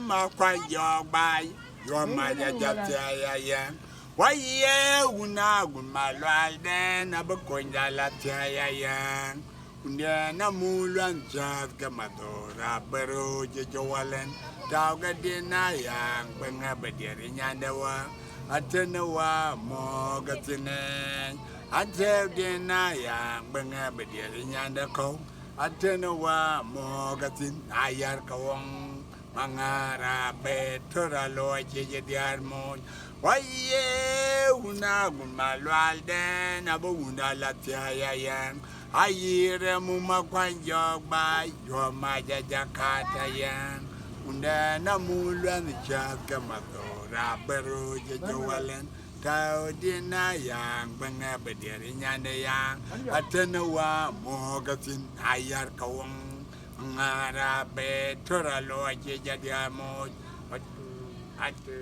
Makuach Jok by your mother Jataya. Why ye una malwal den abakonda la taya. Una mulan chat kamadora bero jawalen. Tauga dinayang pangabadiri nyandawa. Atenawa mogatine. Atev dinayang pangabadiri nyandako. Atenawa mogatin ayar kawang. Mangara betura loy jediar mon. Waye una malwal den abu una lataya yang. Ayire mu Makuach Jok by your mother Jakata Unda na mulan chat kamatora beru jawalen tau dina yang bangabadiri nyanda yang atenawa mogatin ayar kawang ngarabe turalo aja jadi amot atu